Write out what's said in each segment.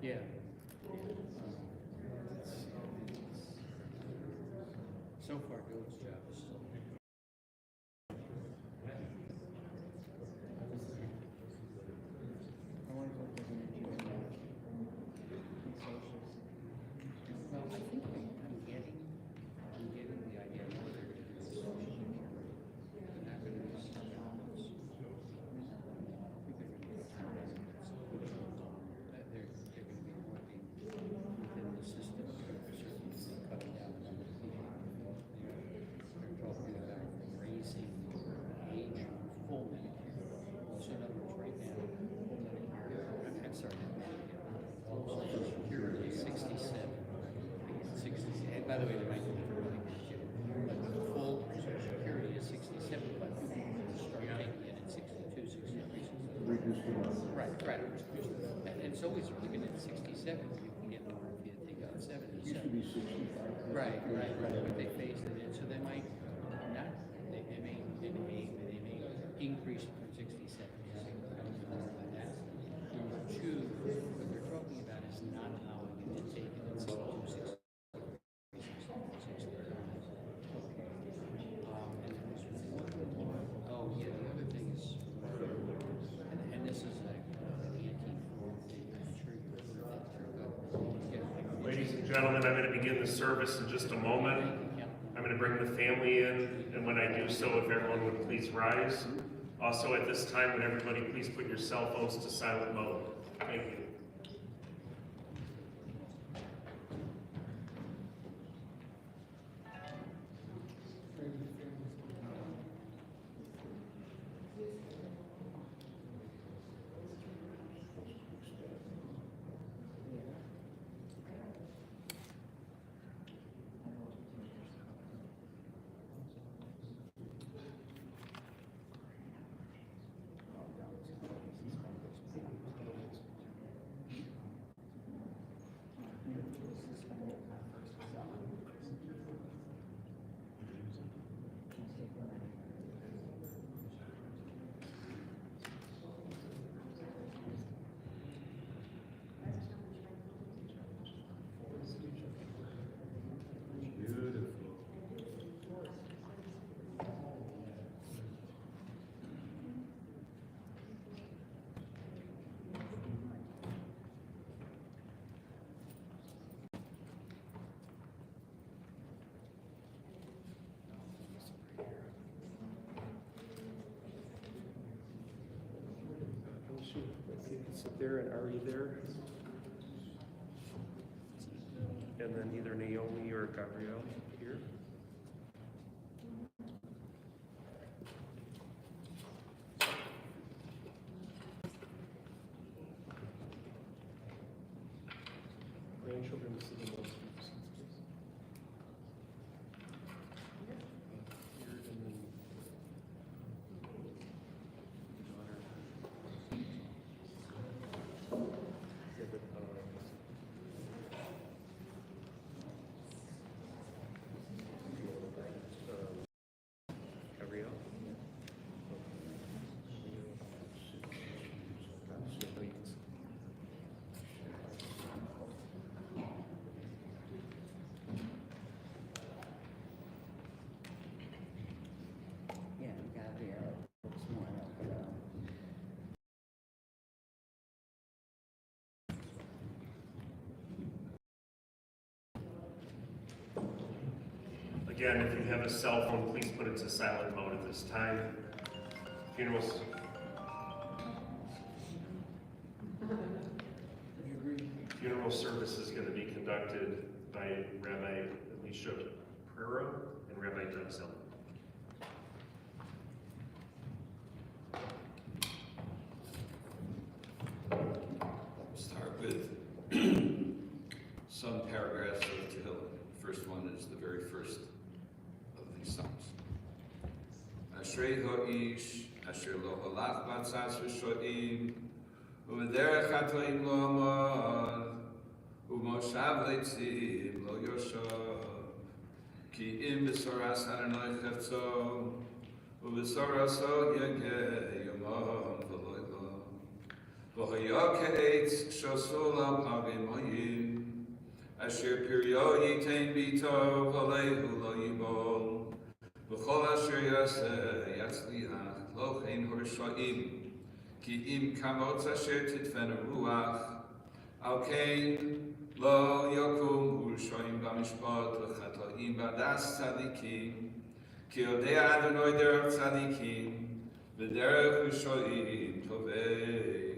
Yeah. So far, Bill's job is still. I want to go to the well, I think I'm getting the idea of what they're going to do with social security. They're not going to do something else. I think they're going to do they're going to be working within the system, certainly cutting down the number of people. They're talking about raising the age of full Medicare. So in other words, right now, full Medicare, I'm sorry, not Medicare, Social Security is 67. And by the way, there might be different Medicare too. But full Social Security is 67, but people will start taking it at 62, 63. Right. And it's always been at 67. You can get more if you take out 77. Used to be 65. Right. But they phased it in, so they might not. They may increase it from 67 to 60 more than that. Number two, what they're talking about is not allowing it to take it at 62, 60. Oh yeah, the other thing is, and this is like an anti-fraud thing. I'm sure you've heard that. Ladies and gentlemen, I'm going to begin the service in just a moment. I'm going to bring the family in, and when I do so, if everyone would please rise. Also at this time, would everybody please put your cell phones to silent mode. Thank you. Sit there, and Ari there, and then either Naomi or Gabrielle here. Grandchildren to sit in those seats, please. Here, and then daughter. Gabrielle? Yeah, Gabrielle looks more like Again, if you have a cell phone, please put it to silent mode at this time. Funerals. Funeral service is going to be conducted by Rabbi Elisha Prero and Rabbi Denzel. Start with some paragraphs of Tehillim. The first one is the very first of these Psalms. Ashrei ha'ish asher lo halach b'atzas v'sho'im u'v'derech hatoim lo amad u'moshav leitzim lo yoshav ki im b'soras Adonai chefzo u'b'soraso yegeh yomam v'lo yom V'hoyoketz shosulam havimoyim. Asher pirio yitain bito v'alehu lo yibol. V'chol asher yaseh yatzliach lo chen horshaim. Ki im kamot asher titfen ruach. Al kein lo yokum horshaim b'mishpat v'chatoim b'das tzadikim. Ki odei Adonai derech tzadikim. V'derech horshaim tovei.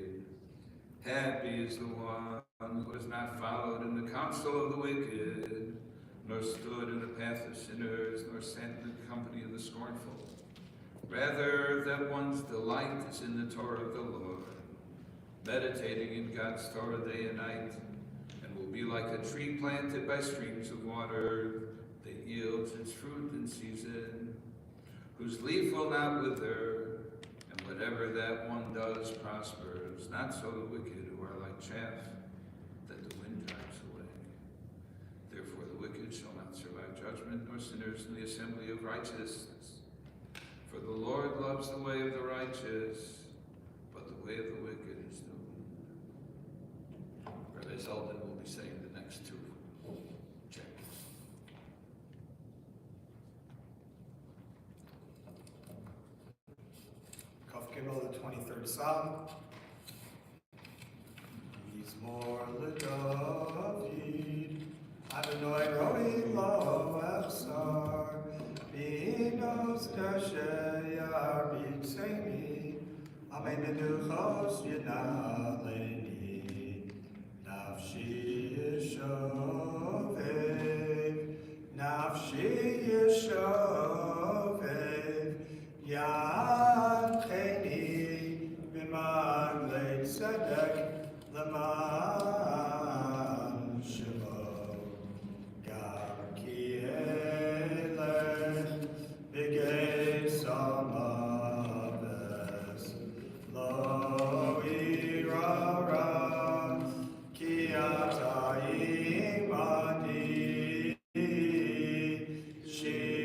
Happy is the one who has not followed in the counsel of the wicked, nor stood in the path of sinners, nor sat in the company of the scornful. Rather, that one's delight is in the Torah of the Lord, meditating in God's Torah day and night, and will be like a tree planted by streams of water that yields its fruit in season, whose leaf will not wither, and whatever that one does prospers. Not so the wicked, who are like chaff that the wind drives away. Therefore the wicked shall not survive judgment, nor sinners in the assembly of righteousness. For the Lord loves the way of the righteous, but the way of the wicked is doomed. Rabbi Zeldin will be saying the next two chapters. Kaf Gimel, the 23rd Psalm. Mizmor LeDavid, Adonai roi lo echsar, Binos kasher yarbitzeni, Amei menuchos yenaleni, Nafshi yeshovev, Nafshi yeshovev, Yancheni, B'maglei tzedek, L'man Shemo, Gam Ki Elech, B'gei Samaves, Lo Irara, Ki Ata Imani, Shivtecha,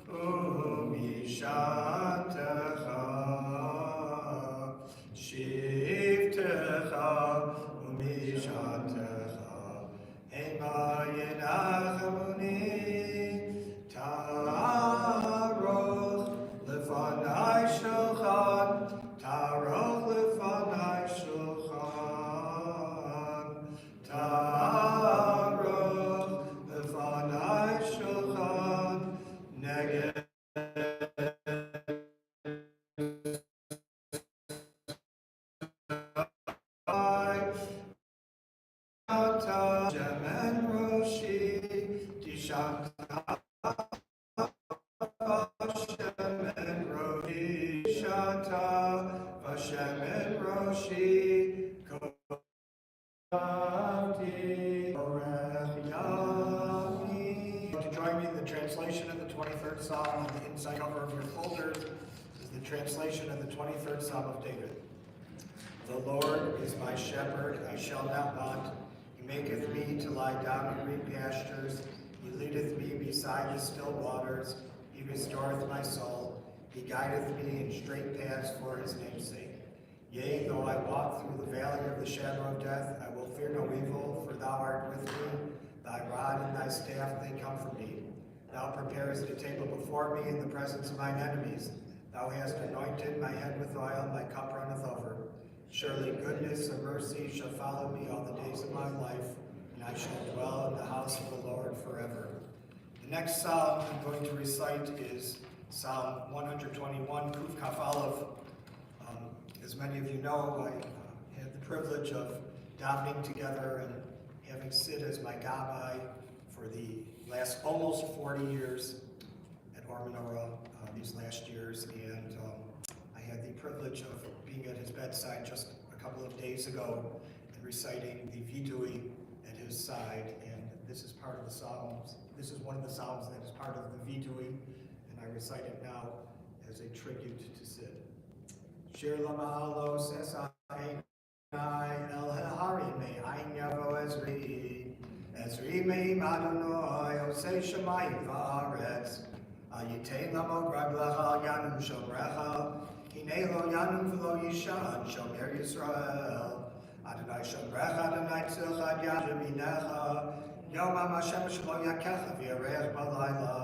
Umishatecha, Shivtecha umishatecha, Hema yenachamuni, Taroch lefanai shulchan, Taroch lefanai shulchan, Taroch lefanai shulchan, Neged Shemen Roshi, Tishata Shemen Roshi, Shata Shemen Roshi, Kovati Orech Yami. To join me in the translation of the 23rd Psalm on the inside cover of your folders is the translation of the 23rd Psalm of David. The Lord is my shepherd, I shall not want. He maketh me to lie down in green pastures. He leadeth me beside the still waters. He restoreth my soul. He guideth me in straight paths for his name's sake. Yea, though I walk through the valley of the shadow of death, I will fear no evil, for thou art with me. Thy rod and thy staff, they comfort me. Thou preparest a table before me in the presence of mine enemies. Thou hast anointed my head with oil, my cup runneth over. Surely goodness and mercy shall follow me all the days of my life, and I shall dwell in the house of the Lord forever. The next psalm I'm going to recite is Psalm 121, Kuf Kaf Aleph. As many of you know, I had the privilege of davening together and having Sid as my gabbai for the last almost 40 years at Or Menorah these last years, and I had the privilege of being at his bedside just a couple of days ago and reciting the Vidui at his side, and this is part of the Psalms. This is one of the Psalms that is part of the Vidui, and I recite it now as a tribute to Sid. Shir Lamalo Sesai El Hahari Me Ein Yavo Ezri Me Madonoi Osei Shemayim Va'aretz Ayitei Lamo Graglecha Yanum Shomrecha Hinei lo yanum v'lo yishan, shomer Yisrael. Adonai shomrecha, Adonai tzilcha, yad yaminecha. Yom HaMashem shelo yakecha, v'yareach balayla.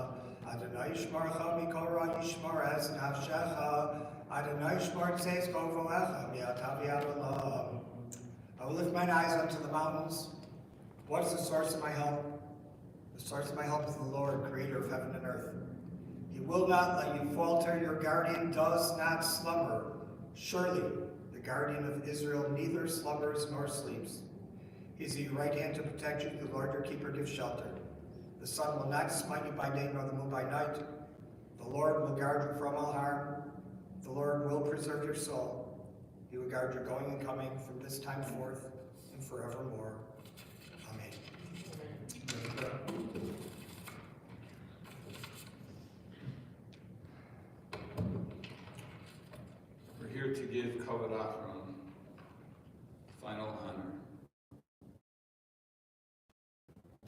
Adonai yishmarcha mikol ra yishmar es nafshecha. Adonai yishmar tzeis kovolecha, mi'ata v'yad olam. I will lift mine eyes unto the mountains. What is the source of my help? The source of my help is the Lord, creator of heaven and earth. He will not let you falter. Your guardian does not slumber. Surely, the guardian of Israel neither slumbers nor sleeps. He is at your right hand to protect you. The Lord your keeper gives shelter. The sun will not smite you by day, nor the moon by night. The Lord will guard you from all harm. The Lord will preserve your soul. He will guard your going and coming from this time forth and forevermore. Amen. We're here to give Kavod Achron final honor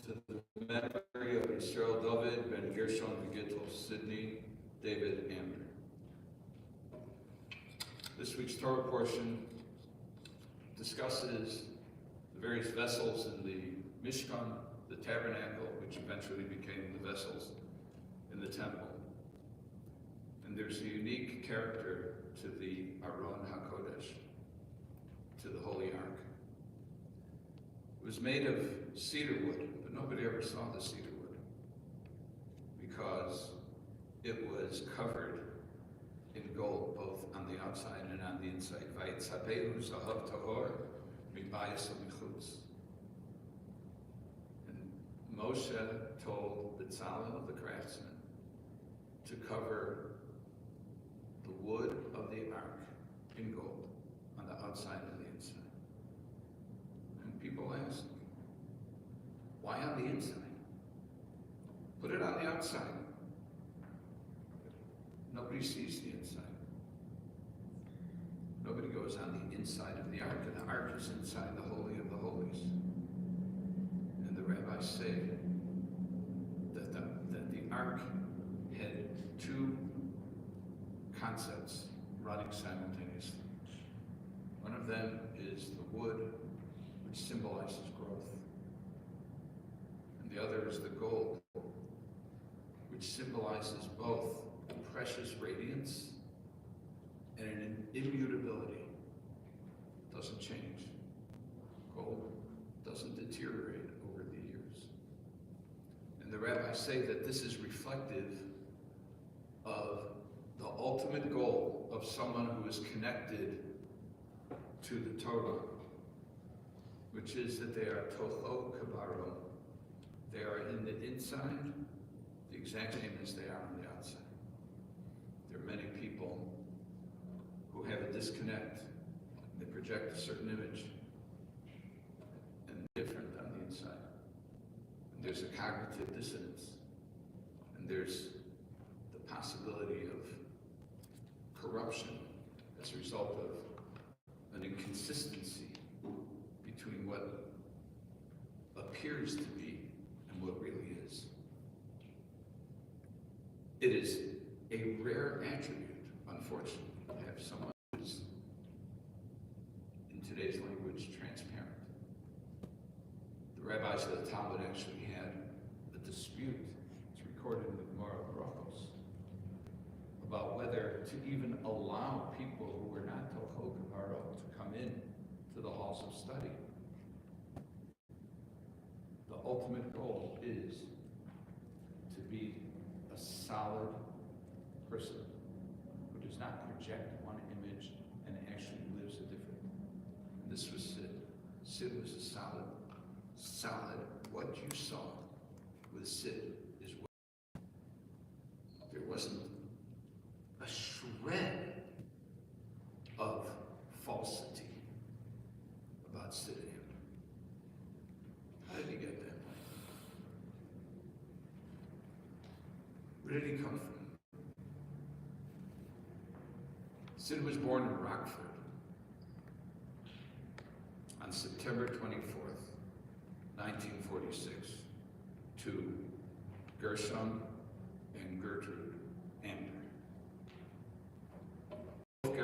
to the memory of Yisrael David ben Gershon V'Gittel Sidney David Amdur. This week's Torah portion discusses the various vessels in the Mishkan, the tabernacle, which eventually became the vessels in the temple. And there's a unique character to the Aron HaKodesh, to the Holy Ark. It was made of cedar wood, but nobody ever saw the cedar wood because it was covered in gold, both on the outside and on the inside. Vayitzapehu zahav tahor mibayis u'michutz. And Moshe told Bezalel, the craftsman, to cover the wood of the ark in gold on the outside and the inside. And people ask, why on the inside? Put it on the outside. Nobody sees the inside. Nobody goes on the inside of the ark, and the ark is inside the Holy of the Holies. And the rabbis say that the ark had two concepts running simultaneously. One of them is the wood, which symbolizes growth. And the other is the gold, which symbolizes both precious radiance and an immutability. It doesn't change. Gold doesn't deteriorate over the years. And the rabbis say that this is reflective of the ultimate goal of someone who is connected to the Torah, which is that they are toho kabaro. They are in the inside, the exact same as they are on the outside. There are many people who have a disconnect. They project a certain image and different on the inside. And there's a cognitive dissonance. And there's the possibility of corruption as a result of an inconsistency between what appears to be and what really is. It is a rare attribute, unfortunately, to have someone who's, in today's language, transparent. The rabbis of the Talmud actually had a dispute, it's recorded in the Gemara of Brachos, about whether to even allow people who were not Toho Kabaro to come in to the halls of study. The ultimate goal is to be a solid person who does not project one image and actually lives a different. And this was Sid. Sid was a solid, what you saw with Sid is what. There wasn't a shred of falsity about Sid. How did he get that way? Where did he come from? Sid was born in Rockford on September 24th, 1946, to Gershon and Gertrude Amdur. Both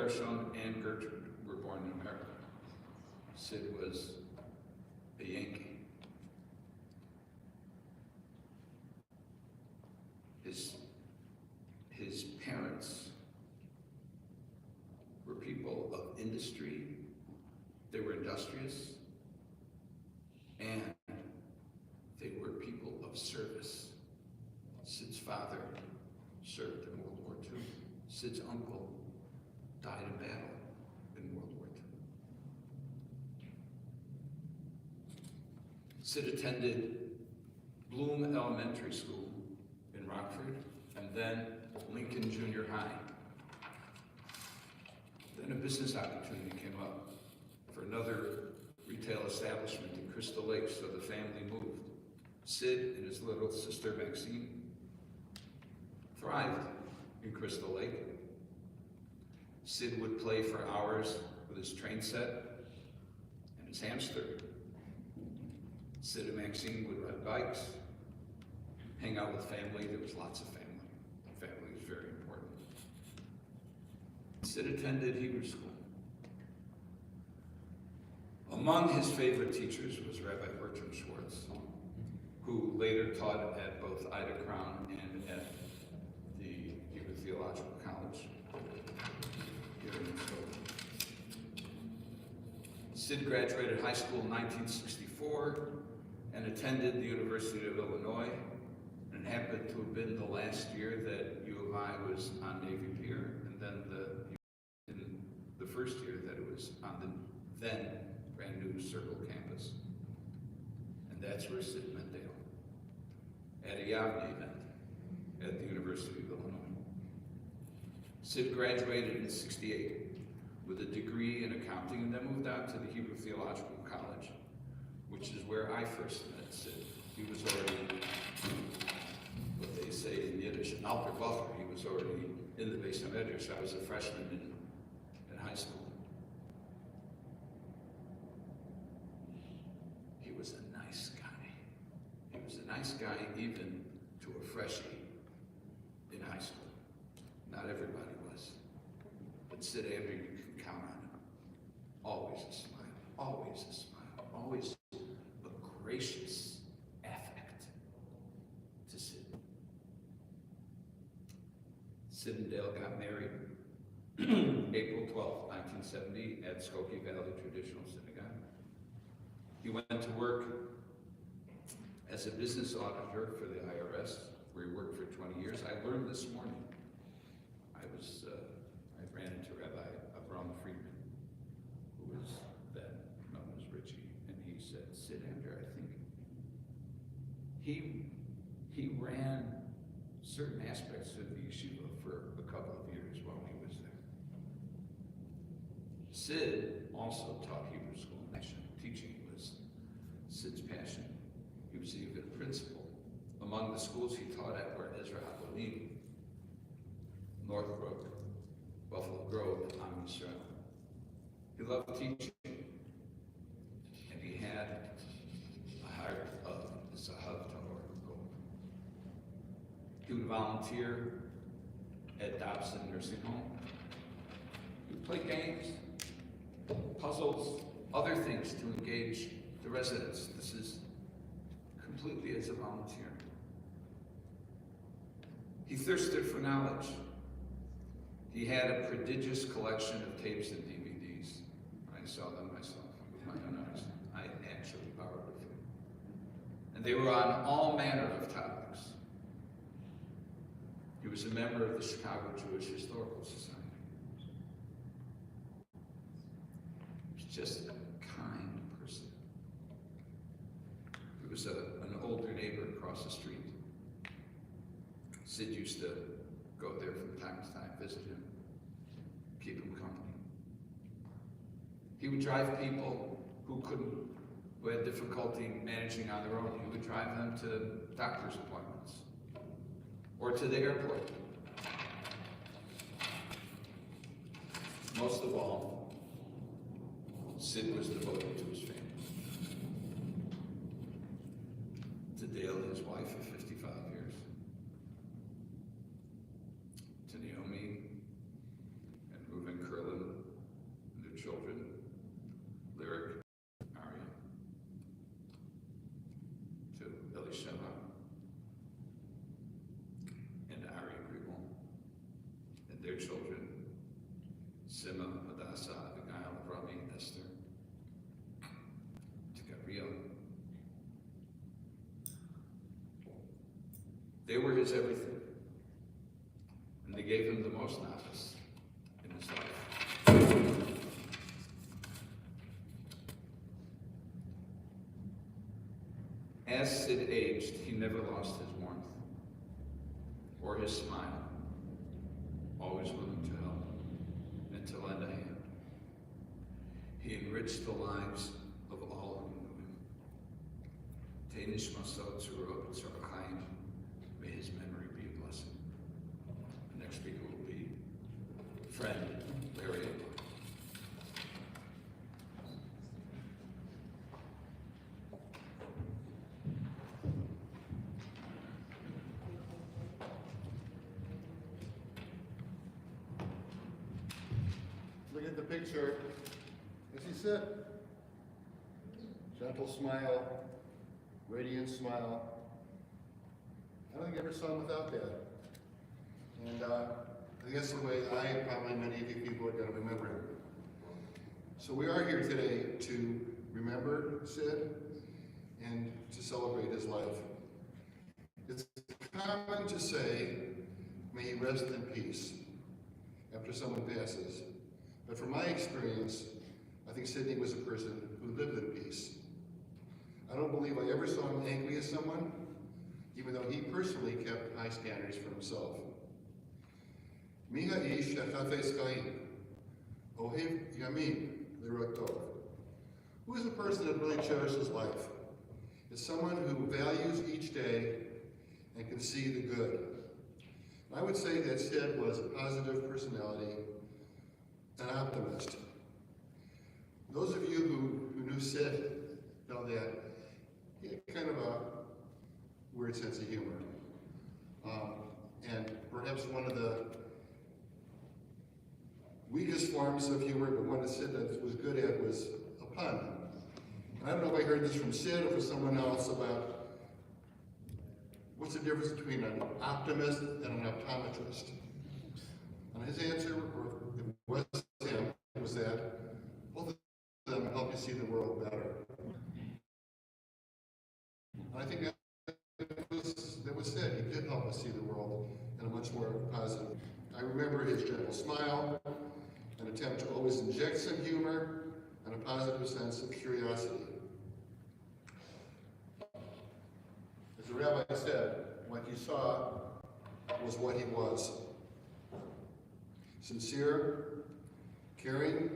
Sid was a Yankee. His parents were people of industry. They were industrious, and they were people of service. Sid's father served in World War II. Sid's uncle died in battle in World War II. Sid attended Bloom Elementary School in Rockford, and then Lincoln Junior High. Then a business opportunity came up for another retail establishment in Crystal Lake, so the family moved. Sid and his little sister Maxine thrived in Crystal Lake. Sid would play for hours with his train set and his hamster. Sid and Maxine would ride bikes, hang out with family. There was lots of family. Family was very important. Sid attended Hebrew school. Among his favorite teachers was Rabbi Bertram Schwartz, who later taught at both Ida Crown and at the Hebrew Theological College here in Minnesota. Sid graduated high school in 1964 and attended the University of Illinois, and happened to have been the last year that U of I was on Navy Pier, and then the first year that it was on the then brand new Circle campus. And that's where Sid met Dale, at a Yavne event at the University of Illinois. Sid graduated in '68 with a degree in accounting, and then moved out to the Hebrew Theological College, which is where I first met Sid. He was already, what they say in Yiddish, an alter Bacher. He was already in the Beis HaMedrash. I was a freshman in high school. He was a nice guy. He was a nice guy even to a freshie in high school. Not everybody was. But Sid Amdur, you can count on him. Always a smile, always a smile, always a gracious affect to Sid. Sid and Dale got married April 12, 1970 at Skokie Valley Traditional Synagogue. He went to work as a business auditor for the IRS, where he worked for 20 years. I learned this morning. I ran into Rabbi Avram Friedman, who was then known as Richie, and he said, Sid Amdur, I think he ran certain aspects of the yeshiva for a couple of years while he was there. Sid also taught Hebrew school. Teaching was Sid's passion. He was even a principal. Among the schools he taught at were Ezra Haponim, Northbrook, Buffalo Grove, Am Yisrael. He loved teaching, and he had a heart of Zahav Tahor, gold. He would volunteer at Dobson Nursing Home. He would play games, puzzles, other things to engage the residents. This is completely as a volunteer. He thirsted for knowledge. He had a prodigious collection of tapes and DVDs. I saw them myself with my own eyes. I actually borrowed a few. And they were on all manner of topics. He was a member of the Chicago Jewish Historical Society. He was just a kind person. He was an older neighbor across the street. Sid used to go there from time to time, visit him, keep him company. He would drive people who had difficulty managing on their own. He would drive them to doctor's appointments or to the airport. Most of all, Sid was devoted to his family. To Dale, his wife of 55 years. To Naomi and Reuben Curlin and their children, Lyric Elishama, and Ari Gribble, and their children, Sima, Hadassah, Abigail, Rami, Esther, to Gabriel. They were his everything, and they gave him the most nafas in his life. As Sid aged, he never lost his warmth or his smile, always willing to help and to lend a hand. He enriched the lives of all who knew him. Tainish Masot Zurot Tzarchaim, may his memory be a blessing. The next speaker will be friend Larry. Look at the picture. As he said, gentle smile, radiant smile. I don't think I ever saw him without that. And I think that's the way I and probably many of you people are going to remember him. So we are here today to remember Sid and to celebrate his life. It's common to say, may he rest in peace after someone passes. But from my experience, I think Sidney was a person who lived in peace. I don't believe I ever saw him angry at someone, even though he personally kept high standards for himself. Miha ish achafes chaim, ohev yamin l'rotov. Who is a person that really cherishes life? It's someone who values each day and can see the good. I would say that Sid was a positive personality, an optimist. Those of you who knew Sid know that he had kind of a weird sense of humor. And perhaps one of the weakest forms of humor, but one that Sid was good at, was a pun. And I don't know if I heard this from Sid or from someone else about what's the difference between an optimist and an optometrist. And his answer, or it was him, was that both of them help you see the world better. And I think that was Sid. He did help us see the world in a much more positive. I remember his gentle smile, an attempt to always inject some humor, and a positive sense of curiosity. As the rabbi said, what you saw was what he was. Sincere, caring,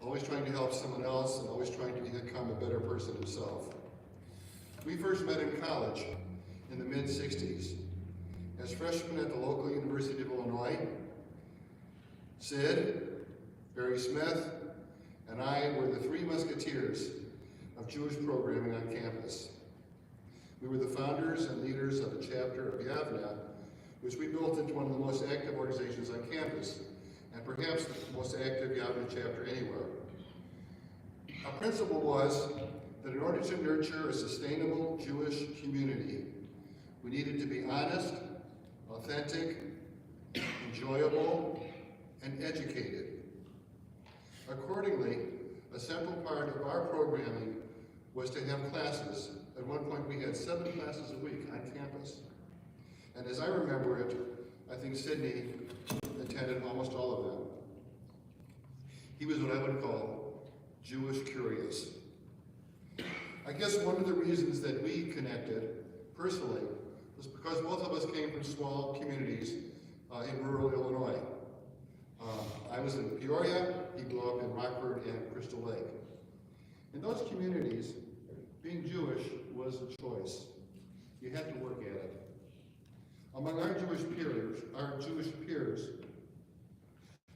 always trying to help someone else, and always trying to become a better person himself. We first met in college in the mid-60s. As freshmen at the local University of Illinois, Sid, Barry Smith, and I were the three musketeers of Jewish programming on campus. We were the founders and leaders of a chapter of Yavna, which we built into one of the most active organizations on campus, and perhaps the most active Yavna chapter anywhere. Our principle was that in order to nurture a sustainable Jewish community, we needed to be honest, authentic, enjoyable, and educated. Accordingly, a central part of our programming was to have classes. At one point, we had 7 classes a week on campus. And as I remember it, I think Sidney attended almost all of them. He was what I would call Jewish curious. I guess one of the reasons that we connected personally was because both of us came from small communities in rural Illinois. I was in Peoria, he grew up in Rockford and Crystal Lake. In those communities, being Jewish was a choice. You had to work at it. Among our Jewish peers,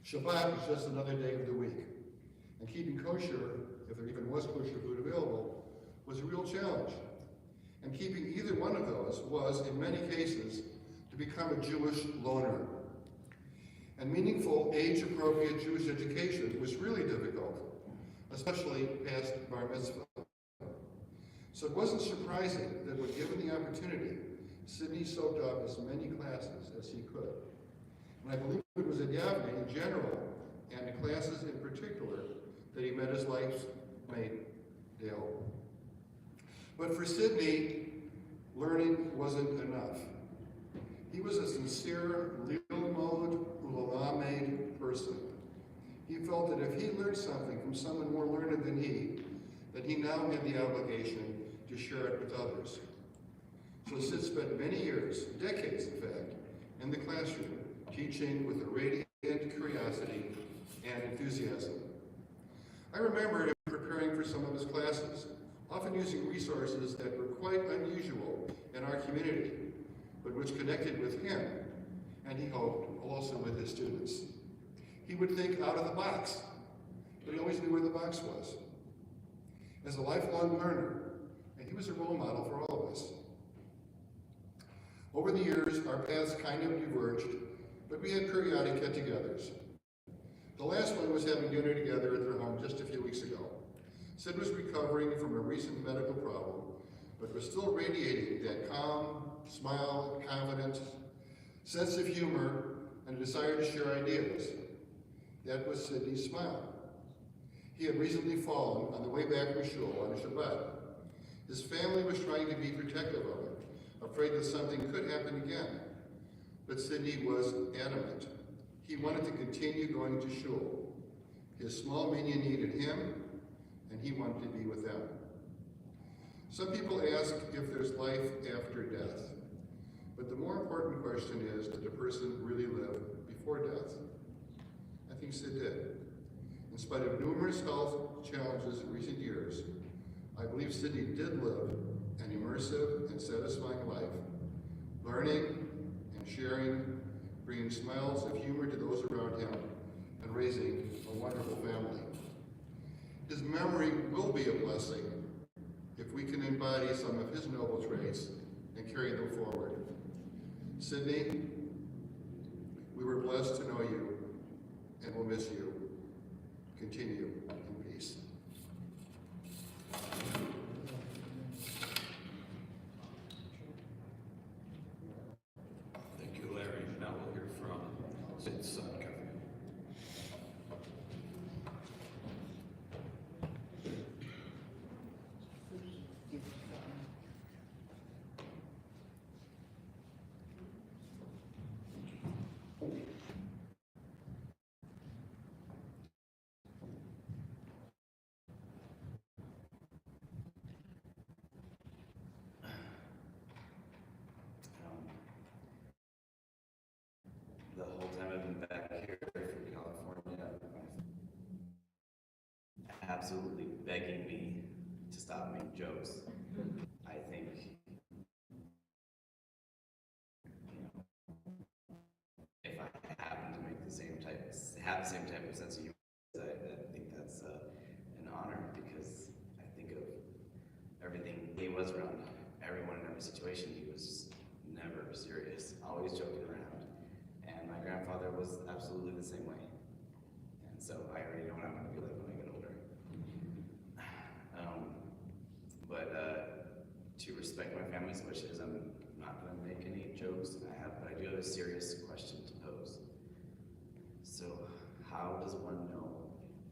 Shabbat was just another day of the week. And keeping kosher, if there even was kosher food available, was a real challenge. And keeping either one of those was, in many cases, to become a Jewish loner. And meaningful, age-appropriate Jewish education was really difficult, especially past bar mitzvah. So it wasn't surprising that when given the opportunity, Sidney soaked up as many classes as he could. And I believe it was at Yavne in general, and the classes in particular, that he met his life's mate, Dale. But for Sidney, learning wasn't enough. He was a sincere, Lilmod Ulalamed person. He felt that if he learned something from someone more learned than he, that he now had the obligation to share it with others. So Sid spent many years, decades in fact, in the classroom, teaching with a radiant curiosity and enthusiasm. I remember him preparing for some of his classes, often using resources that were quite unusual in our community, but which connected with him, and he hoped also with his students. He would think out of the box, but he always knew where the box was. As a lifelong learner, and he was a role model for all of us. Over the years, our paths kind of diverged, but we had periodic get-togethers. The last one was having dinner together at their home just a few weeks ago. Sid was recovering from a recent medical problem, but was still radiating that calm, smile, confidence, sense of humor, and a desire to share ideas. That was Sidney's smile. He had recently fallen on the way back from shul on a Shabbat. His family was trying to be protective of him, afraid that something could happen again. But Sidney was adamant. He wanted to continue going to shul. His small minion needed him, and he wanted to be with them. Some people ask if there's life after death, but the more important question is, did a person really live before death? I think Sid did. In spite of numerous health challenges in recent years, I believe Sidney did live an immersive and satisfying life, learning and sharing, bringing smiles of humor to those around him, and raising a wonderful family. His memory will be a blessing if we can embody some of his noble traits and carry them forward. Sidney, we were blessed to know you, and we'll miss you. Continue in peace. Thank you, Larry. Now we'll hear from Sid's son, Kevin. The whole time I've been back here from California, absolutely begging me to stop making jokes. I think, if I happen to make have the same type of sense of humor, I think that's an honor, because I think of everything he was around everyone in every situation. He was never serious, always joking around. And my grandfather was absolutely the same way. And so I already know what I'm going to be like when I get older. To respect my family's wishes, I'm not going to make any jokes. But I do have a serious question to pose. So how does one know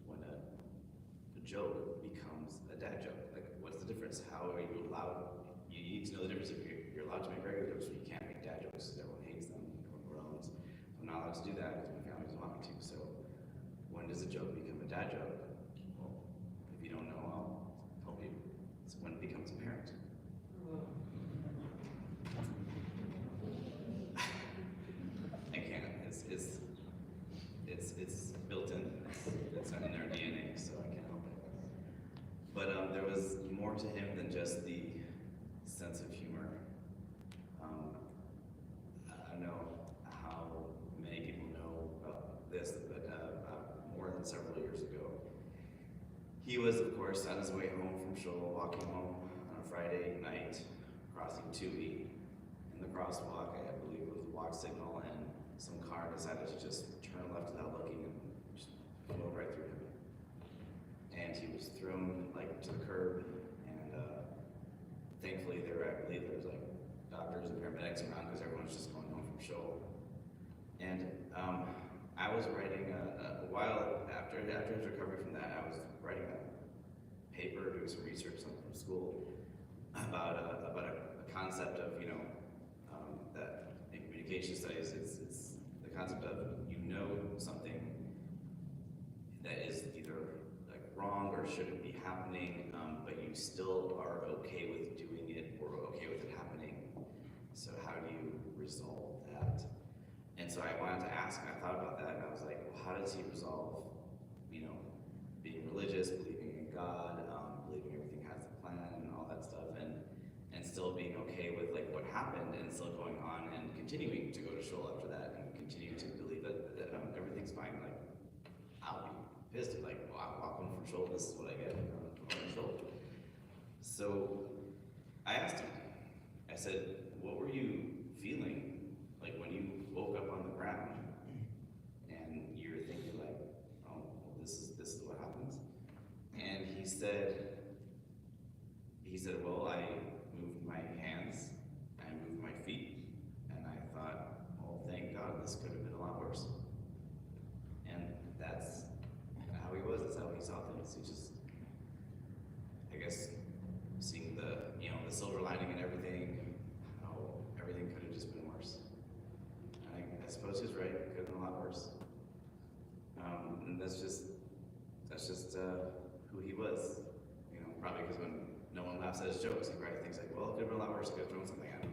when a joke becomes a dad joke? Like, what's the difference? How are you allowed? You need to know the difference. If you're allowed to make regular jokes, but you can't make dad jokes. Everyone hates them. Everyone groans. I'm not allowed to do that because my family doesn't want me to. So when does a joke become a dad joke? Well, if you don't know, I'll help you. It's when it becomes apparent. I can't. It's built in. It's in their DNA, so I can't help it. But there was more to him than just the sense of humor. I don't know how many people know about this, but more than several years ago, he was, of course, on his way home from shul, walking home on a Friday night, crossing 2E. In the crosswalk, I believe it was a walk signal, and some car decided to just turn left without looking and just blow right through him. And he was thrown to the curb, and thankfully I believe there was like doctors and paramedics around because everyone's just going home from show. And I was writing a while after his recovery from that, I was writing a paper, doing some research from school about a concept of, you know, that in communication studies, it's the concept of something that is either like wrong or shouldn't be happening, but you still are okay with doing it or okay with it happening. So how do you resolve that? And so I wanted to ask, and I thought about that, and I was like, well, how does he resolve, you know, being religious, believing in God, believing everything has a plan and all that stuff, and still being okay with like what happened and still going on and continuing to go to shul after that and continue to believe that everything's fine. Like, I'll be pissed if like, well, I walk home from shul, this is what I get, I'm going to shul. So I asked him, I said, what were you feeling like when you woke up on the ground and you're thinking like, oh, well, this is what happens? And he said, well, I moved my hands, I moved my feet, and I thought, well, thank God, this could have been a lot worse. And that's how he was, that's how he saw things. He just, I guess, seeing the, you know, the silver lining in everything, how everything could have just been worse. And I suppose he's right, it could have been a lot worse. And that's just who he was. You know, probably because when no one laughs at his jokes, he probably thinks like, well, it could have been a lot worse, I could have thrown something at him.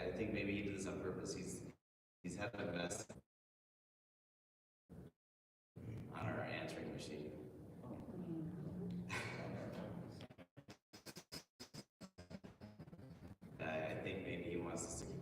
I think maybe he did this on purpose. He's had a mess